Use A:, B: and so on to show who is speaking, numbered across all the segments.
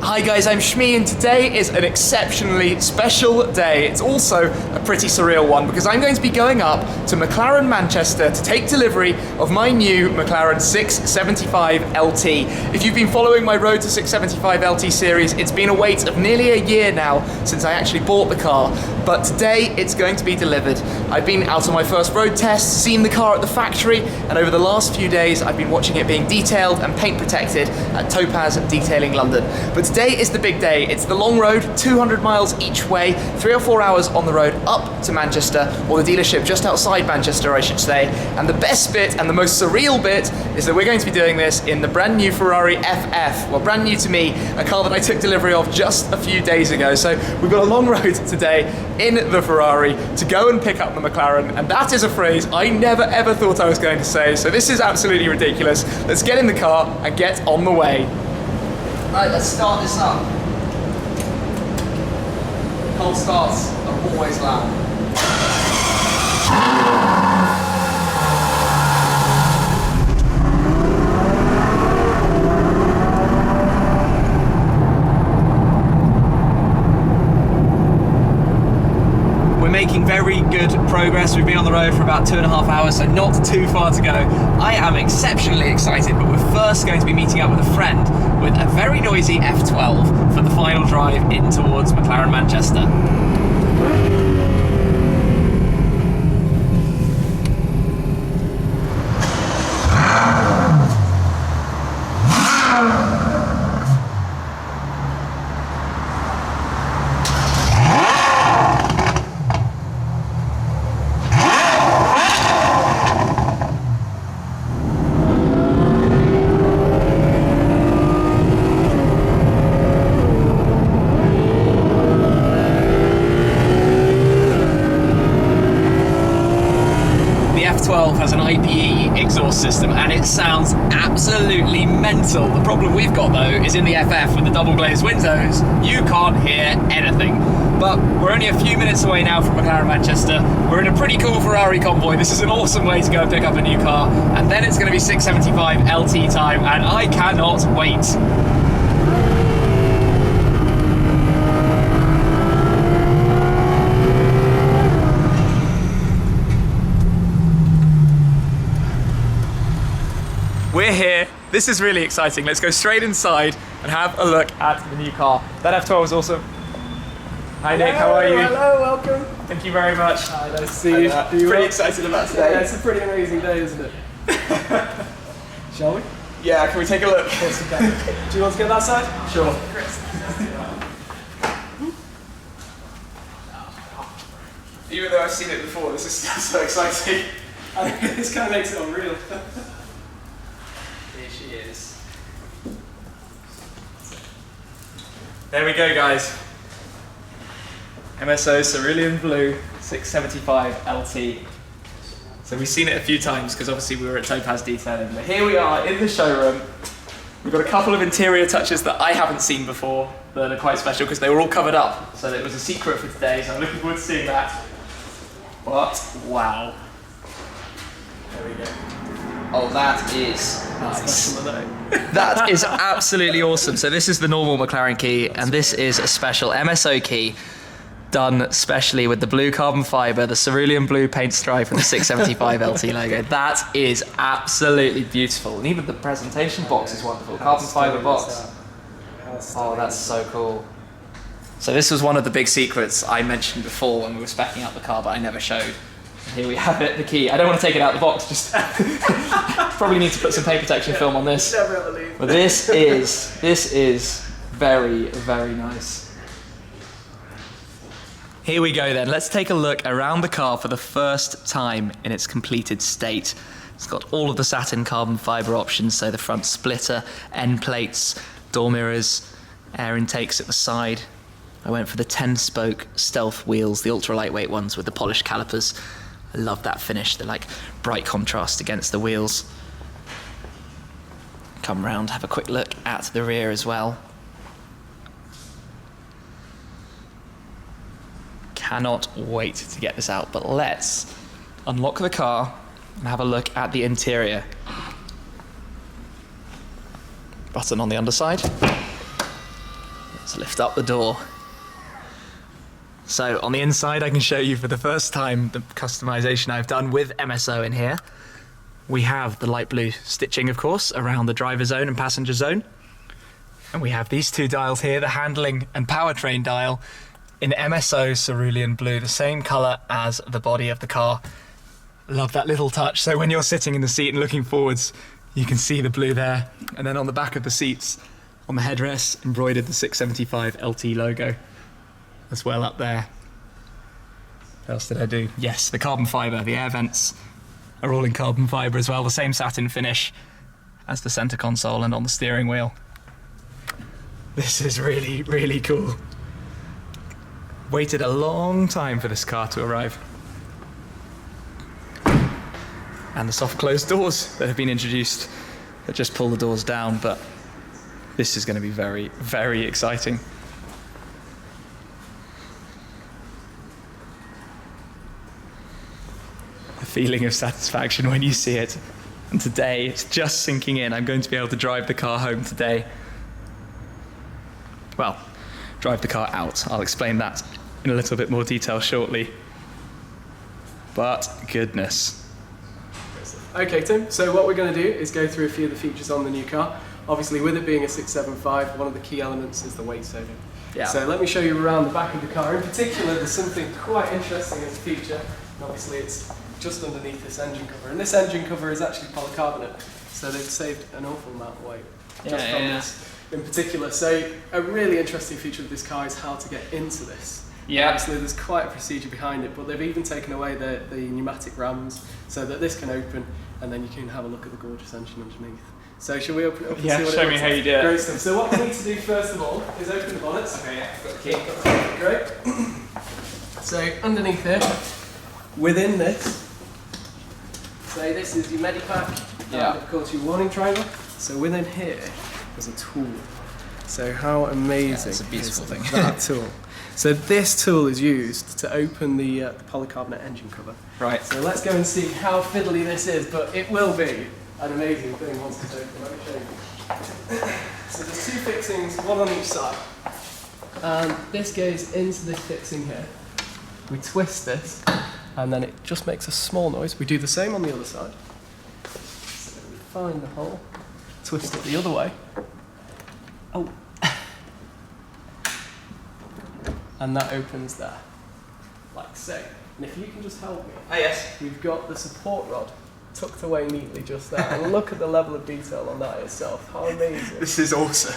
A: Hi guys, I'm Shmi and today is an exceptionally special day. It's also a pretty surreal one because I'm going to be going up to McLaren Manchester to take delivery of my new McLaren 675 LT. If you've been following my Road to 675 LT series, it's been a wait of nearly a year now since I actually bought the car, but today it's going to be delivered. I've been out on my first road test, seen the car at the factory, and over the last few days I've been watching it being detailed and paint protected at Topaz Detailing London. But today is the big day. It's the long road, 200 miles each way, 3 or 4 hours on the road up to Manchester, or the dealership just outside Manchester, I should say. And the best bit and the most surreal bit is that we're going to be doing this in the brand new Ferrari FF. Well, brand new to me, a car that I took delivery of just a few days ago. So we've got a long road today in the Ferrari to go and pick up the McLaren, and that is a phrase I never ever thought I was going to say. So this is absolutely ridiculous. Let's get in the car and get on the way. Right, let's start this up. Cold starts are always loud. We're making very good progress. We've been on the road for about 2.5 hours, so not too far to go. I am exceptionally excited, but we're first going to be meeting up with a friend with a very noisy F12 for the final drive in towards McLaren Manchester. Has an IPE exhaust system and it sounds absolutely mental. The problem we've got though is in the FF with the double glazed windows, you can't hear anything. But we're only a few minutes away now from McLaren Manchester. We're in a pretty cool Ferrari convoy. This is an awesome way to go and pick up a new car, and then it's going to be 675 LT time, and I cannot wait. We're here. This is really exciting. Let's go straight inside and have a look at the new car. That F12 is awesome. Hi Nick, how are you?
B: Hello, welcome.
A: Thank you very much.
B: Hi, nice to see you.
A: Pretty excited about today.
B: Yeah, it's a pretty amazing day, isn't it? Shall we?
A: Yeah, can we take a look?
B: Yes, we can. Do you want to go that side?
A: Sure. Even though I've seen it before, this is so exciting.
B: I think this kind of makes it unreal.
A: Here she is. There we go, guys. MSO Cerulean Blue 675 LT. So we've seen it a few times because obviously we were at Topaz Detailing. But here we are in the showroom. We've got a couple of interior touches that I haven't seen before that are quite special because they were all covered up. So it was a secret for today, so I'm looking forward to seeing that. But wow. There we go. Oh, that is nice. That is absolutely awesome. So this is the normal McLaren key, and this is a special MSO key done specially with the blue carbon fibre, the cerulean blue paint stripe, and the 675 LT logo. That is absolutely beautiful. And even the presentation box is wonderful. Carbon fibre box. Oh, that's so cool. So this was one of the big secrets I mentioned before when we were speccing out the car, but I never showed. Here we have it, the key. I don't want to take it out of the box, just probably need to put some paint protection film on this. But this is very, very nice. Here we go then, let's take a look around the car for the first time in its completed state. It's got all of the satin carbon fibre options, so the front splitter, end plates, door mirrors, air intakes at the side. I went for the 10-spoke stealth wheels, the ultra lightweight ones with the polished calipers. I love that finish, the like bright contrast against the wheels. Come round, have a quick look at the rear as well. Cannot wait to get this out, but let's unlock the car and have a look at the interior. button on the underside. Let's lift up the door. So on the inside, I can show you for the first time the customization I've done with MSO in here. We have the light blue stitching, of course, around the driver zone and passenger zone. And we have these two dials here, the handling and powertrain dial in MSO cerulean blue, the same colour as the body of the car. Love that little touch. So when you're sitting in the seat and looking forwards, you can see the blue there. And then on the back of the seats, on the headrests, embroidered the 675 LT logo as well up there. What else did I do? Yes, the carbon fibre, the air vents are all in carbon fibre as well, the same satin finish as the centre console and on the steering wheel. This is really, really cool. Waited a long time for this car to arrive. And the soft closed doors that have been introduced that just pull the doors down, but this is going to be very, very exciting. The feeling of satisfaction when you see it. And today, it's just sinking in. I'm going to be able to drive the car home today. Well, drive the car out. I'll explain that in a little bit more detail shortly. But goodness.
B: Okay, Tim, so what we're going to do is go through a few of the features on the new car. Obviously, with it being a 675, one of the key elements is the weight saving.
A: Yeah.
B: So let me show you around the back of the car. In particular, there's something quite interesting as a feature. And obviously, it's just underneath this engine cover. And this engine cover is actually polycarbonate, so they've saved an awful amount of weight just from this in particular. So a really interesting feature of this car is how to get into this.
A: Yeah.
B: Obviously, there's quite a procedure behind it, but they've even taken away the pneumatic rams so that this can open, and then you can have a look at the gorgeous engine underneath. So shall we open it up and see what it looks like?
A: show me how you do it.
B: Great stuff. So what we need to do first of all is open the bonnets.
A: Okay, yeah, I've got the key.
B: Great. So underneath here, within this, so this is your Medipack, and of course your warning triangle. So within here, there's a tool. So how amazing
A: it's a beautiful
B: is
A: thing.
B: that tool? So this tool is used to open the polycarbonate engine cover.
A: Right.
B: So let's go and see how fiddly this is, but it will be an amazing thing once it's open. Let me show you. So there's two fixings, one on each side. And this goes into this fixing here. We twist this, and then it just makes a small noise. We do the same on the other side. So we find the hole, twist it the other way. Oh. And that opens there, like so. And if you can just help me.
A: Oh yes.
B: We've got the support rod tucked away neatly just there. And look at the level of detail on that itself. How amazing.
A: This is awesome.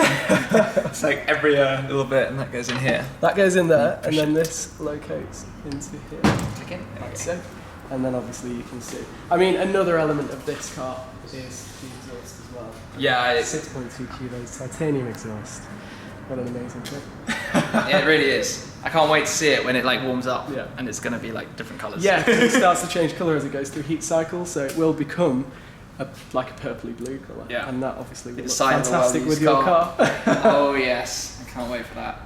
A: It's like every little bit, and that goes in here.
B: That goes in there, and then this locates into here.
A: Click in.
B: Like so. And then obviously you can see. I mean, another element of this car is the exhaust as well.
A: Yeah,
B: 6.2 kilos titanium exhaust. What an amazing thing.
A: yeah, it really is. I can't wait to see it when it like warms up,
B: Yeah.
A: and it's going to be like different colours.
B: Yeah, it starts to change colour as it goes through heat cycles, so it will become like a purpley blue colour.
A: Yeah.
B: And that obviously will look
A: Sign of a
B: fantastic with
A: well-used
B: your car.
A: Oh yes, I can't wait for that.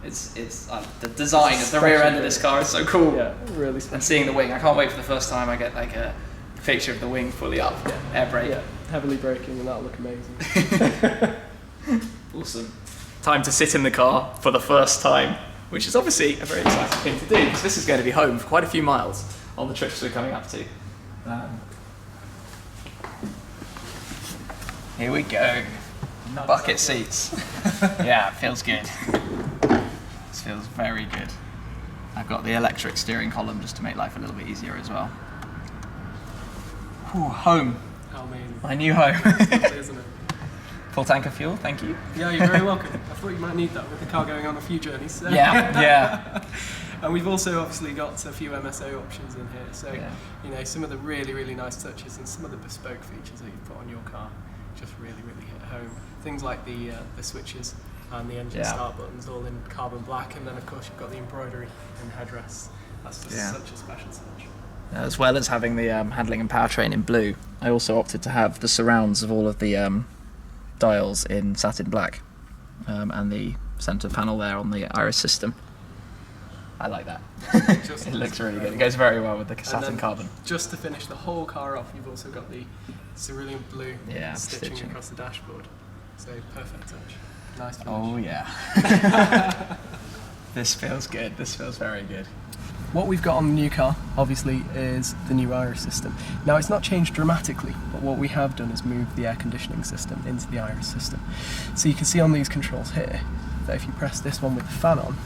A: It's the design of the rear end of this car is so cool.
B: Yeah, really special.
A: And seeing the wing, I can't wait for the first time I get like a picture of the wing fully up, air brake.
B: Yeah, heavily braking, and that'll look amazing.
A: Awesome. Time to sit in the car for the first time, which is obviously a very exciting thing to do, because this is going to be home for quite a few miles on the trips we're coming up to. Here we go. Bucket seats. Yeah, it feels good. This feels very good. I've got the electric steering column just to make life a little bit easier as well. Whew, home.
B: How amazing.
A: My new home.
B: Lovely, isn't it?
A: Full tank of fuel, thank you.
B: Yeah, you're very welcome. I thought you might need that with the car going on a few journeys. So.
A: Yeah.
B: And we've also obviously got a few MSO options in here. So,
A: Yeah.
B: you know, some of the really, really nice touches and some of the bespoke features that you've put on your car just really, really hit home. Things like the switches and the engine start buttons all in carbon black, and then of course you've got the embroidery and headrests. That's just such a special touch.
A: As well as having the handling and powertrain in blue, I also opted to have the surrounds of all of the dials in satin black, and the centre panel there on the iris system. I like that. It looks really good. It goes very well with the satin carbon.
B: Just to finish the whole car off, you've also got the cerulean blue stitching across the dashboard. So perfect touch. Nice finish.
A: Oh yeah. This feels good. This feels very good.
B: What we've got on the new car, obviously, is the new iris system. Now, it's not changed dramatically, but what we have done is move the air conditioning system into the iris system. So you can see on these controls here that if you press this one with the fan on,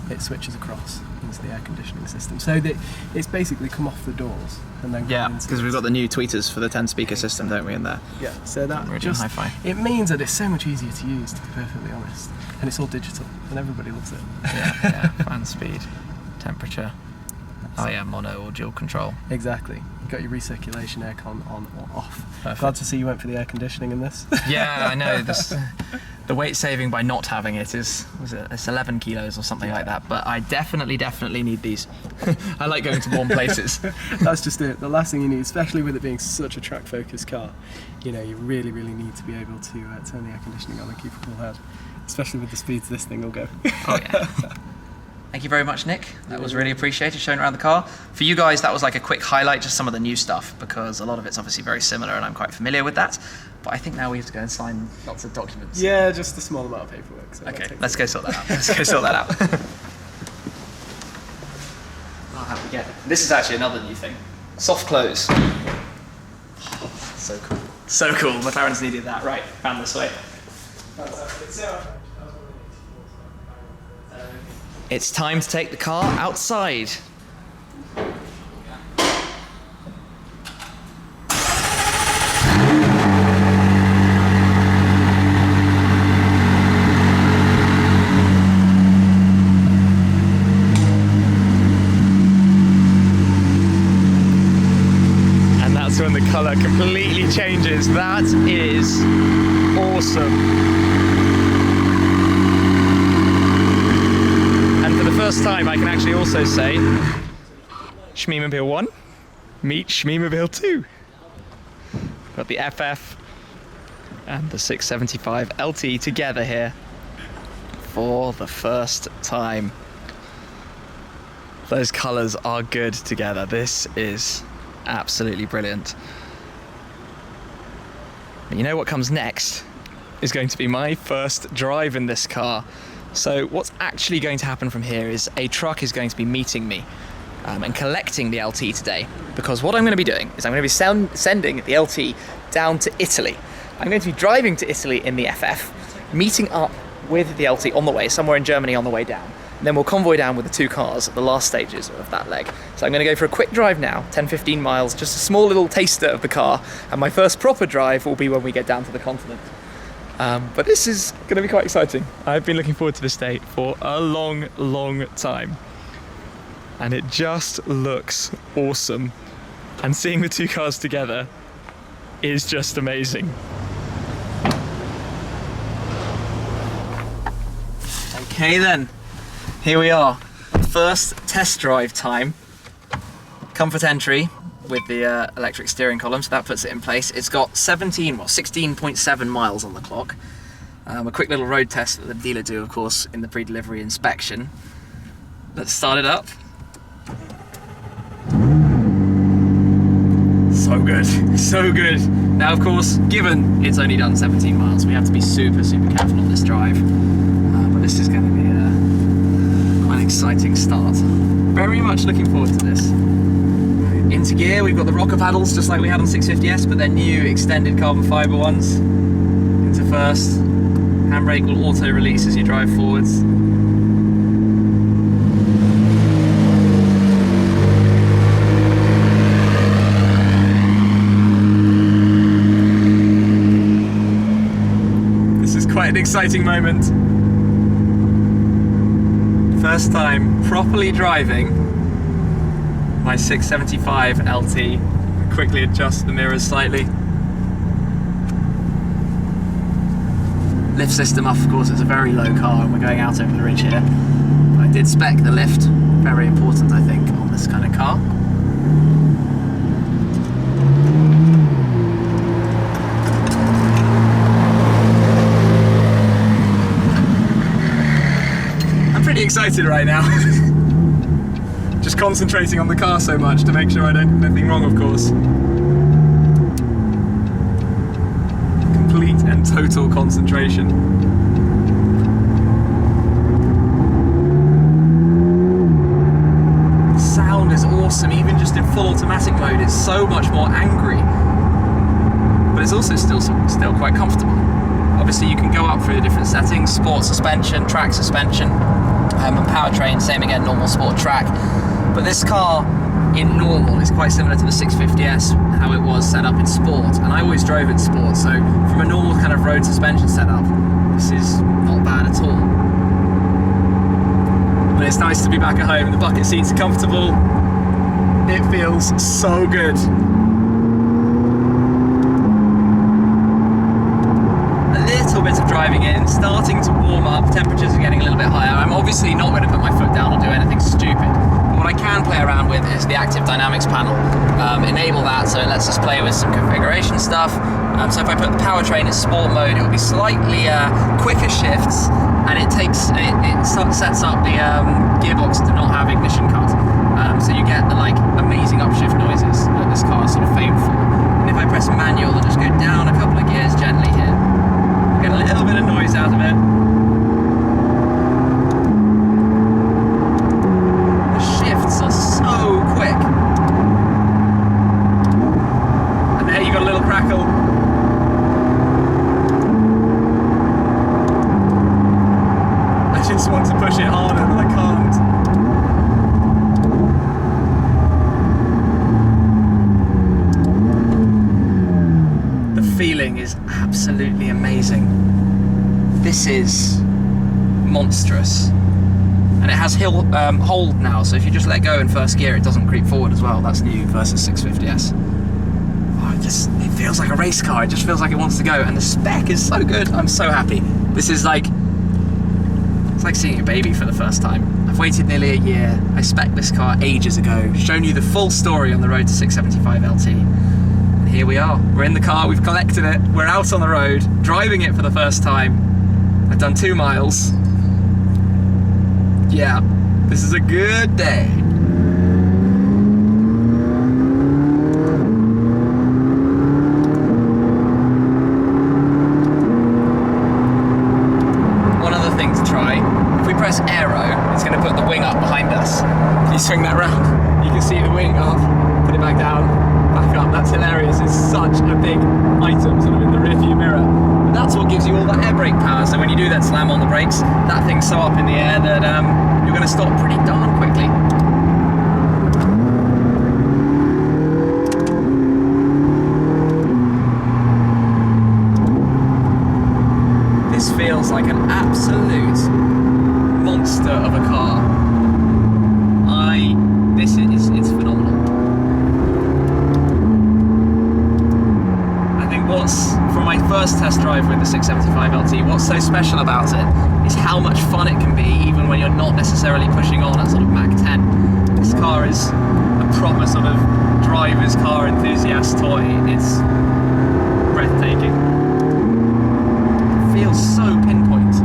B: it switches across into the air conditioning system. So that it's basically come off the doors and then
C: Yeah,
B: come into
C: because we've got the new tweeters for the 10-speaker system, don't we, in there?
B: Yeah, so that
C: We're doing
B: just
C: hi-fi.
B: it means that it's so much easier to use, to be perfectly honest, and it's all digital, and everybody loves it.
C: Yeah, fan speed, temperature. Oh yeah, mono or dual control.
B: Exactly. You've got your recirculation aircon on or off.
C: Perfect.
B: Glad to see you went for the air conditioning in this.
C: Yeah, I know. The weight saving by not having it is, it's 11 kilos or something like that, but I definitely need these. I like going to warm places.
B: That's just it. The last thing you need, especially with it being such a track-focused car, you know, you really need to be able to turn the air conditioning on and keep a cool head, especially with the speeds this thing will go.
C: Oh yeah. Thank you very much, Nick. That was really appreciated, showing around the car. For you guys, that was like a quick highlight, just some of the new stuff, because a lot of it's obviously very similar and I'm quite familiar with that. But I think now we have to go and sign lots of documents.
B: Yeah, just a small amount of paperwork. So
C: Okay, let's go sort that out. Let's go sort that out. Oh, how do we get it? This is actually another new thing. Soft close. So cool. So cool. McLaren's needed that. Right, round this way. It's time to take the car outside. And that's when the colour completely changes. That is awesome. First time I can actually also say Shmeemobile 1 meet Shmeemobile 2. Got the FF and the 675 LT together here for the first time. Those colours are good together. This is absolutely brilliant. But you know what comes next is going to be my first drive in this car. So what's actually going to happen from here is a truck is going to be meeting me and collecting the LT today, because what I'm going to be doing is I'm going to be sending the LT down to Italy. I'm going to be driving to Italy in the FF, meeting up with the LT on the way, somewhere in Germany on the way down. And then we'll convoy down with the two cars at the last stages of that leg. So I'm going to go for a quick drive now, 10-15 miles, just a small little taster of the car, and my first proper drive will be when we get down to the continent. But this is going to be quite exciting. I've been looking forward to this day for a long time. And it just looks awesome. And seeing the two cars together is just amazing. Okay then, here we are. First test drive time. Comfort entry with the electric steering column, so that puts it in place. It's got 16.7 miles on the clock. A quick little road test that the dealer do, of course, in the pre-delivery inspection. Let's start it up. So good, so good. Now, of course, given it's only done 17 miles, we have to be super careful on this drive. But this is going to be quite an exciting start. Very much looking forward to this. Into gear, we've got the rocker paddles, just like we had on 650S, but they're new extended carbon fibre ones. Into first. Handbrake will auto-release as you drive forwards. This is quite an exciting moment. First time properly driving my 675 LT. Quickly adjust the mirrors slightly. Lift system off, of course, it's a very low car and we're going out over the ridge here. I did spec the lift, very important I think on this kind of car. I'm pretty excited right now. Just concentrating on the car so much to make sure I don't do anything wrong, of course. Complete and in total concentration. The sound is awesome, even just in full automatic mode. It's so much more angry, but it's also still quite comfortable. Obviously, you can go up through the different settings: sport suspension, track suspension, and powertrain. Same again, normal, sport, track. But this car in normal is quite similar to the 650S, how it was set up in sport, and I always drove in sport, so from a normal kind of road suspension setup, this is not bad at all. But it's nice to be back at home. The bucket seats are comfortable. It feels so good. A little bit of driving in, starting to warm up, temperatures are getting a little bit higher. I'm obviously not going to put my foot down or do anything stupid. What I can play around with is the active dynamics panel. Enable that, so it lets us play with some configuration stuff. So if I put the powertrain in sport mode, it will be slightly quicker shifts, and it sets up the gearbox to not have ignition cut. So you get the amazing upshift noises that this car is sort of famed for. And if I press manual and just go down a couple of gears gently here, you get a little bit of noise out of it. Are so quick, and there you got a little crackle. I just want to push it harder, but I can't. The feeling is absolutely amazing. This is monstrous. And it has hill hold now, so if you just let go in first gear, it doesn't creep forward as well. That's new versus 650S. Oh, it feels like a race car. It just feels like it wants to go, and the spec is so good. I'm so happy. This is it's like seeing a baby for the first time. I've waited nearly a year. I spec'd this car ages ago, shown you the full story on the road to 675 LT. And here we are. We're in the car, we've collected it, we're out on the road, driving it for the first time. I've done 2 miles. Yeah, this is a good day. One other thing to try, if we press aero, it's going to put the wing up behind us. If you swing that round, you can see the wing up, put it back down, back up. That's hilarious. It's such a big item sort of in the rearview mirror. But that's what gives you all that air brake power. So when you do that slam on the brakes, that thing's so up in the air that you're going to stop pretty darn quickly. This feels like an absolute monster of a car. It's phenomenal. I think from my first test drive with the 675 LT, what's so special about it is how much fun it can be even when you're not necessarily pushing on at sort of Mach 10. This car is a proper sort of driver's car enthusiast toy. It's breathtaking. It feels so pinpoint.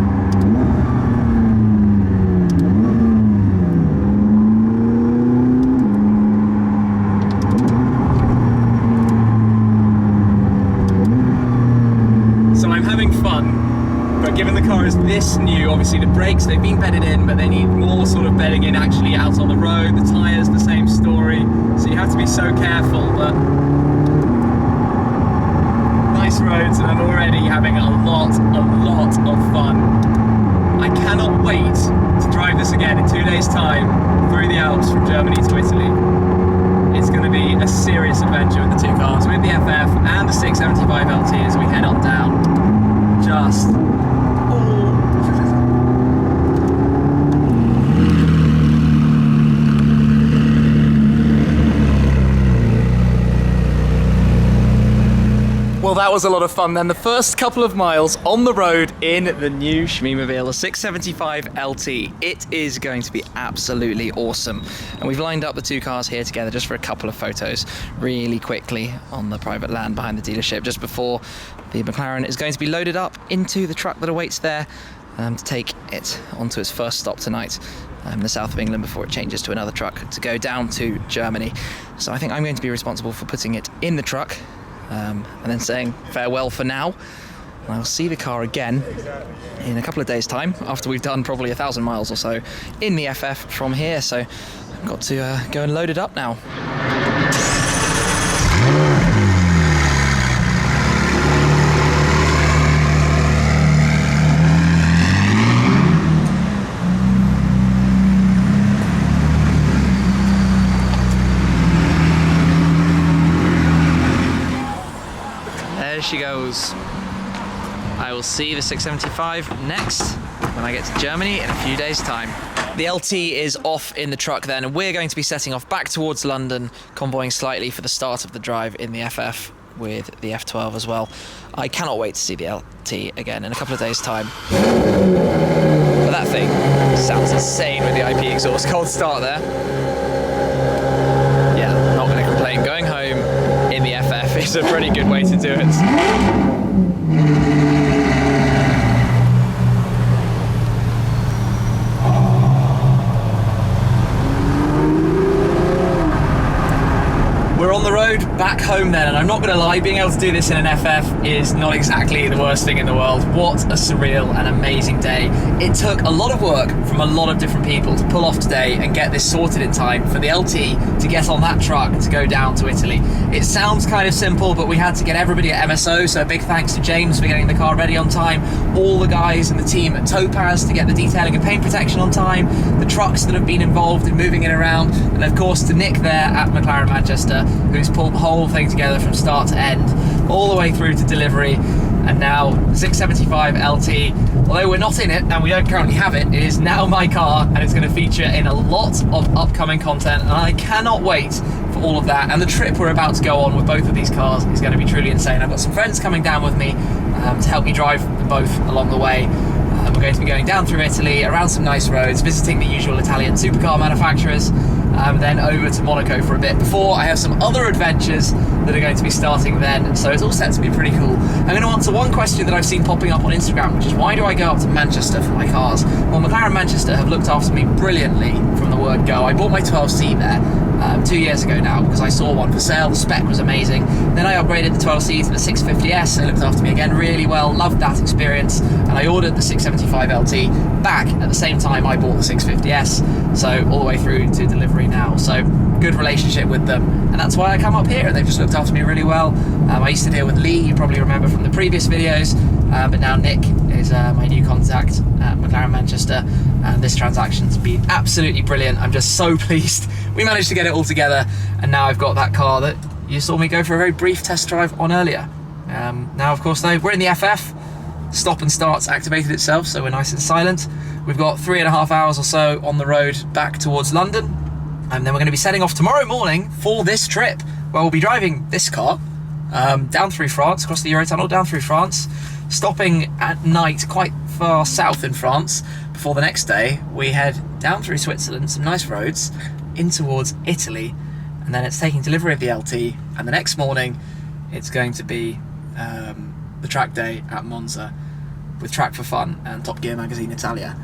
C: Given the car is this new, obviously the brakes, they've been bedded in, but they need more sort of bedding in actually out on the road. The tyres, the same story. So you have to be so careful, but nice roads, and I'm already having a lot of fun. I cannot wait to drive this again in 2 days' time through the Alps from Germany to Italy. It's going to be a serious adventure with the 2 cars, with the FF and the 675 LT as we head on down. Just
A: Well, that was a lot of fun then. The first couple of miles on the road in the new
C: Shmeemobile, the 675 LT. It is going to be absolutely awesome. And we've lined up the 2 cars here together just for a couple of photos really quickly on the private land behind the dealership just before the McLaren is going to be loaded up into the truck that awaits there to take it onto its first stop tonight in the south of England before it changes to another truck to go down to Germany. So I think I'm going to be responsible for putting it in the truck and then saying farewell for now. I'll see the car again in a couple of days' time, after we've done probably 1,000 miles or so in the FF from here. So I've got to go and load it up now. There she goes. I will see the 675 next when I get to Germany in a few days' time. The LT is off in the truck then, and we're going to be setting off back towards London, convoying slightly for the start of the drive in the FF with the F12 as well. I cannot wait to see the LT again in a couple of days' time. But that thing sounds insane with the IP exhaust. Cold start there. Yeah, not going to complain. Going home in the FF is a pretty good way to do it. We're on the road back home then, and I'm not going to lie, being able to do this in an FF is not exactly the worst thing in the world. What a surreal and amazing day. It took a lot of work from a lot of different people to pull off today and get this sorted in time for the LT to get on that truck to go down to Italy. It sounds kind of simple, but we had to get everybody at MSO, so a big thanks to James for getting the car ready on time, all the guys and the team at Topaz to get the detailing and paint protection on time, the trucks that have been involved in moving it around, and of course to Nick there at McLaren Manchester, who's pulled the whole thing together from start to end, all the way through to delivery. And now 675 LT, although we're not in it and we don't currently have it, it is now my car, and it's going to feature in a lot of upcoming content, and I cannot wait for all of that. And the trip we're about to go on with both of these cars is going to be truly insane. I've got some friends coming down with me to help me drive them both along the way. We're going to be going down through Italy, around some nice roads, visiting the usual Italian supercar manufacturers, then over to Monaco for a bit before I have some other adventures that are going to be starting then. So it's all set to be pretty cool. I'm going to answer one question that I've seen popping up on Instagram, which is, why do I go up to Manchester for my cars? Well, McLaren Manchester have looked after me brilliantly from the word go. I bought my 12C there 2 years ago now because I saw one for sale. The spec was amazing. Then I upgraded the 12C to the 650S. They looked after me again really well. Loved that experience, and I ordered the 675 LT back at the same time I bought the 650S. So all the way through to delivery now. So good relationship with them, and that's why I come up here. They've just looked after me really well. I used to deal with Lee, you probably remember from the previous videos, but now Nick is my new contact at McLaren Manchester, and this transaction's been absolutely brilliant. I'm just so pleased we managed to get it all together, and now I've got that car that you saw me go for a very brief test drive on earlier. Now of course though, we're in the FF, stop and start's activated itself, so we're nice and silent. We've got 3.5 hours or so on the road back towards London, and then we're going to be setting off tomorrow morning for this trip, where we'll be driving this car down through France, across the Eurotunnel, down through France, stopping at night quite far south in France, before the next day we head down through Switzerland, some nice roads, in towards Italy, and then it's taking delivery of the LT, and the next morning it's going to be the track day at Monza with Track for Fun and Top Gear Magazine Italia.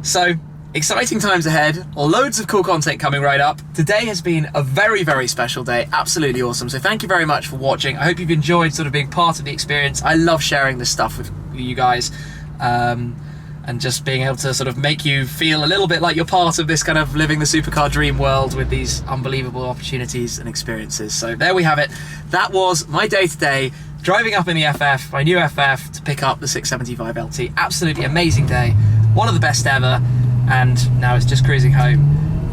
C: So exciting times ahead, loads of cool content coming right up. Today has been a very, very special day, absolutely awesome. So thank you very much for watching. I hope you've enjoyed sort of being part of the experience. I love sharing this stuff with you guys, and just being able to sort of make you feel a little bit like you're part of this kind of living the supercar dream world with these unbelievable opportunities and experiences. So there we have it. That was my day today, driving up in the FF, my new FF, to pick up the 675 LT. Absolutely amazing day, one of the best ever, and now it's just cruising home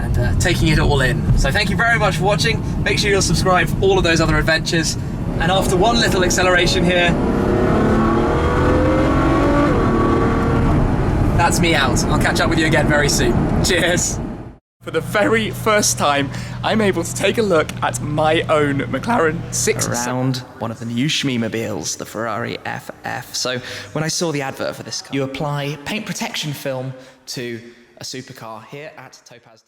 C: and taking it all in. So thank you very much for watching. Make sure you'll subscribe for all of those other adventures, and after one little acceleration here, that's me out. I'll catch up with you again very soon. Cheers. For the very first time, I'm able to take a look at my own McLaren 6. Around one of the new Shmeemobiles, the Ferrari FF. So when I saw the advert for this car, you apply paint protection film to a supercar here at Topaz.